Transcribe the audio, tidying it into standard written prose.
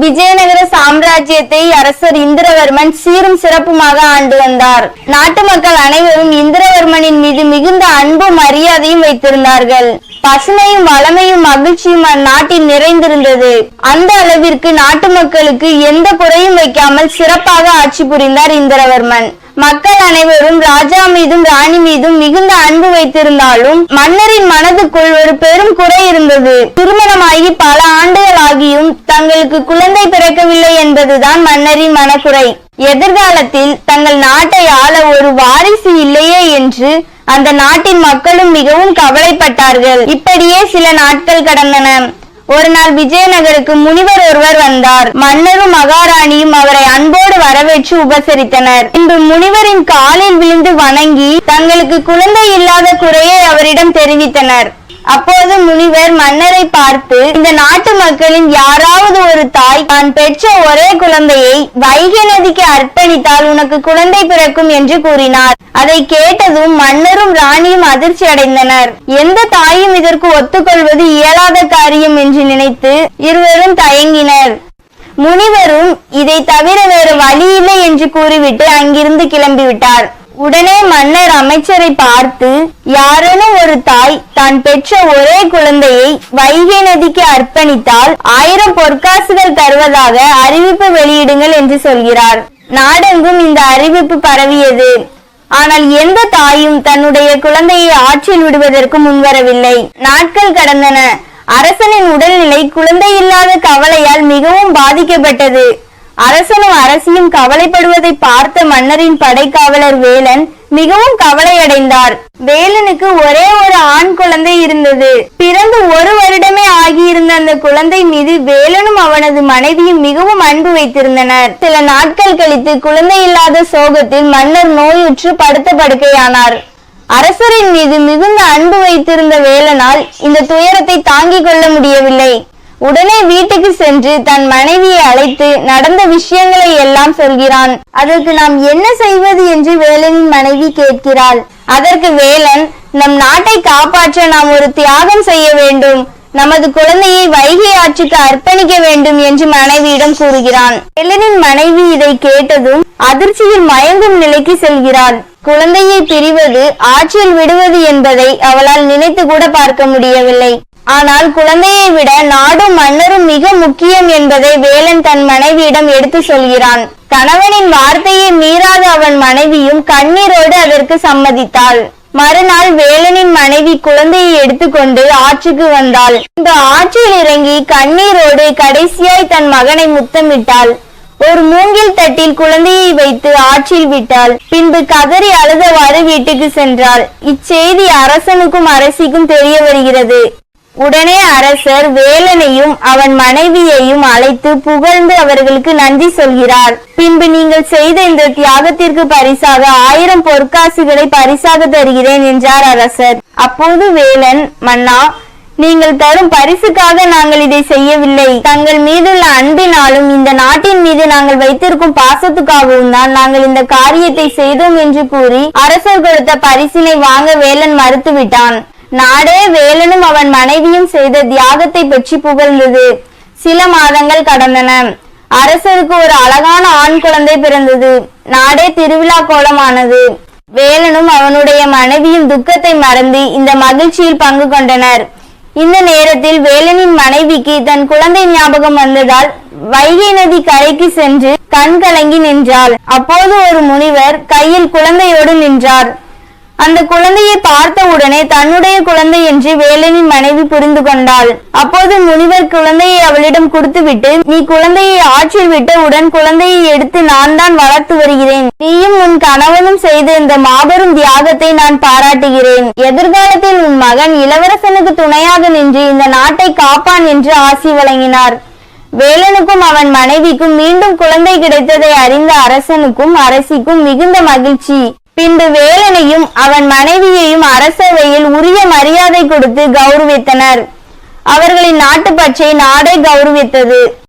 விஜயநகர சாம்ராஜ்யத்தை அரசர் இந்திரவர்மன் சீரும் சிறப்புமாக ஆண்டு வந்தார். நாட்டு மக்கள் அனைவரும் இந்திரவர்மனின் மீது மிகுந்த அன்பும் மரியாதையும் வைத்திருந்தார்கள். பசுமையும் வளமையும் மகிழ்ச்சியும் அந்நாட்டில் நிறைந்திருந்தது. அந்த அளவிற்கு நாட்டு மக்களுக்கு எந்த குறையும் வைக்காமல் சிறப்பாக ஆட்சி புரிந்தார் இந்திரவர்மன். மக்கள் அனைவரும் ராஜா மீதும் ராணி மீதும் மிகுந்த அன்பு வைத்திருந்தாலும் மன்னரின் மனதுக்குள் ஒரு பெரும் குறை இருந்தது. திருமணமாகி பல ஆண்டுகள் ஆகியும் தங்களுக்கு குழந்தை பிறக்கவில்லை என்பதுதான் மன்னரின் மனக்குறை. எதிர்காலத்தில் தங்கள் நாட்டை ஆள ஒரு வாரிசு இல்லையே என்று அந்த நாட்டின் மக்களும் மிகவும் கவலைப்பட்டார்கள். இப்படியே சில நாட்கள் கடந்தன. ஒரு நாள் விஜயநகருக்கு முனிவர் ஒருவர் வந்தார். மன்னரும் மகாராணியும் அவரை அன்போடு வரவேற்று உபசரித்தனர். இன்று முனிவரின் காலில் விழுந்து வணங்கி தங்களுக்கு குழந்தை இல்லாத குறையை அவரிடம் தெரிவித்தனர். அப்போது முனிவர் மன்னரை பார்த்து, இந்த நாட்டு மக்களின் யாராவது ஒரு தாய் தான் பெற்ற ஒரே குழந்தையை வைகை நதிக்கு அர்ப்பணித்தால் உனக்கு குழந்தை பிறக்கும் என்று கூறினார். அதை கேட்டதும் மன்னரும் ராணியும் அதிர்ச்சி அடைந்தனர். எந்த தாயும் இதற்கு ஒத்துக்கொள்வது இயலாத காரியம் என்று நினைத்து இருவரும் தயங்கினர். முனிவரும் இதை தவிர வேறு வழி இல்லை என்று கூறிவிட்டு அங்கிருந்து கிளம்பிவிட்டார். உடனே மன்னர் அமைச்சரை பார்த்து, யாரேனும் ஒரு தாய் தான் பெற்ற ஒரே குழந்தையை வைகை நதிக்கு அர்ப்பணித்தால் 1000 பொற்காசுகள் தருவதாக அறிவிப்பு வெளியிடுங்கள் என்று சொல்கிறார். நாடெங்கும் இந்த அறிவிப்பு பரவியது. ஆனால் எந்த தாயும் தன்னுடைய குழந்தையை ஆற்றில் விடுவதற்கு முன்வரவில்லை. நாட்கள் கடந்தன. அரசனின் உடல்நிலை குழந்தை இல்லாத கவலையால் மிகவும் பாதிக்கப்பட்டது. அரசனும் அரசியும் கவலைப்படுவதை பார்த்த மன்னரின் படைக்காவலர் வேலன் மிகவும் கவலையடைந்தார். வேலனுக்கு ஒரே ஒரு ஆண் குழந்தை இருந்தது. பிறந்து 1 வருடமே ஆகியிருந்த அந்த குழந்தை மீது வேலனும் அவனது மனைவியும் மிகவும் அன்பு வைத்திருந்தனர். சில நாட்கள் கழித்து குழந்தை இல்லாத சோகத்தில் மன்னர் நோயுற்று படுத்த படுக்கையானார். அரசரின் மீது மிகுந்த அன்பு வைத்திருந்த வேலனால் இந்த துயரத்தை தாங்கிக் கொள்ள முடியவில்லை. உடனே வீட்டுக்கு சென்று தன் மனைவியை அழைத்து நடந்த விஷயங்களை எல்லாம் சொல்கிறான். அதற்கு நாம் என்ன செய்வது என்று வேலனின் மனைவி கேட்கிறாள். அதற்கு வேலன், நம் நாட்டை காப்பாற்ற நாம் ஒரு தியாகம் செய்ய வேண்டும், நமது குழந்தையை வைகை ஆற்றுக்கு அர்ப்பணிக்க வேண்டும் என்று மனைவியிடம் கூறுகிறான். வேலனின் மனைவி இதை கேட்டதும் அதிர்ச்சியில் மயங்கும் நிலைக்கு செல்கிறாள். குழந்தையை பிரிவது, ஆற்றில் விடுவது என்பதை அவளால் நினைத்து கூட பார்க்க முடியவில்லை. ஆனால் குழந்தையை விட நாடும் மன்னரும் மிக முக்கியம் என்பதை வேலன் தன் மனைவியிடம் எடுத்து சொல்கிறான். கணவனின் வார்த்தையை மீறாத அவன் மனைவியும் கண்ணீரோடு அதற்கு சம்மதித்தாள். மறுநாள் வேலனின் மனைவி குழந்தையை எடுத்துக்கொண்டு ஆற்றுக்கு வந்தாள். இந்த ஆற்றில் இறங்கி கண்ணீரோடு கடைசியாய் தன் மகனை முத்தமிட்டாள். ஒரு மூங்கில் தட்டில் குழந்தையை வைத்து ஆற்றில் விட்டாள். பின்பு கதறி அழுதவாறு வீட்டுக்கு சென்றாள். இச்செய்தி அரசனுக்கும் அரசிக்கும் தெரிய வருகிறது. உடனே அரசர் வேலனையும் அவன் மனைவியையும் அழைத்து புகழ்ந்து அவர்களுக்கு நன்றி சொல்கிறார். பின்பு நீங்கள் செய்த இந்த தியாகத்திற்கு பரிசாக 1000 பொற்காசுகளை பரிசாக தருகிறேன் என்றார் அரசர். அப்போது வேலன், மன்னா, நீங்கள் தரும் பரிசுக்காக நாங்கள் இதை செய்யவில்லை. தங்கள் மீதுள்ள அன்பினாலும் இந்த நாட்டின் மீது நாங்கள் வைத்திருக்கும் பாசத்துக்காகவும் தான் நாங்கள் இந்த காரியத்தை செய்தோம் என்று கூறி அரசர் கொடுத்த பரிசினை வாங்க வேலன் மறுத்துவிட்டான். நாடே வேலனும் அவன் மனைவியும் செய்த தியாகத்தை பற்றி புகழ்ந்தது. சில மாதங்கள் கடந்தன. அரசருக்கு ஒரு அழகான ஆண் குழந்தை பிறந்தது. நாடே திருவிழா கோலமானது. வேலனும் அவனுடைய மனைவியும் துக்கத்தை மறந்து இந்த மகிழ்ச்சியில் பங்கு கொண்டனர். இந்த நேரத்தில் வேலனின் மனைவிக்கு தன் குழந்தை ஞாபகம் வந்ததால் வைகை நதி கரைக்கு சென்று கண் கலங்கி நின்றாள். அப்போது ஒரு முனிவர் கையில் குழந்தையோடு நின்றார். அந்த குழந்தையை பார்த்த உடனே தன்னுடைய குழந்தை என்று வேலனின் மனைவி புரிந்து கொண்டாள். அப்போது முனிவர் குழந்தையை அவளிடம் கொடுத்துவிட்டு, நீ குழந்தையை ஆற்றில் விட்டவுடன் குழந்தையை எடுத்து நான் தான் வளர்த்து வருகிறேன். நீயும் உன் கணவனும் செய்த இந்த மாபெரும் தியாகத்தை நான் பாராட்டுகிறேன். எதிர்காலத்தில் உன் மகன் இளவரசனுக்கு துணையாக நின்று இந்த நாட்டை காப்பான் என்று ஆசி வழங்கினார். வேலனுக்கும் அவன் மனைவிக்கும் மீண்டும் குழந்தை கிடைத்ததை அறிந்த அரசனுக்கும் அரசிக்கும் மிகுந்த மகிழ்ச்சி. பின்பு வேலனையும் அவன் மனைவியையும் அரசவையில் உரிய மரியாதை கொடுத்து கௌரவித்தனர். அவர்களின் நாட்டுப்பற்றை நாடே கௌரவித்தது.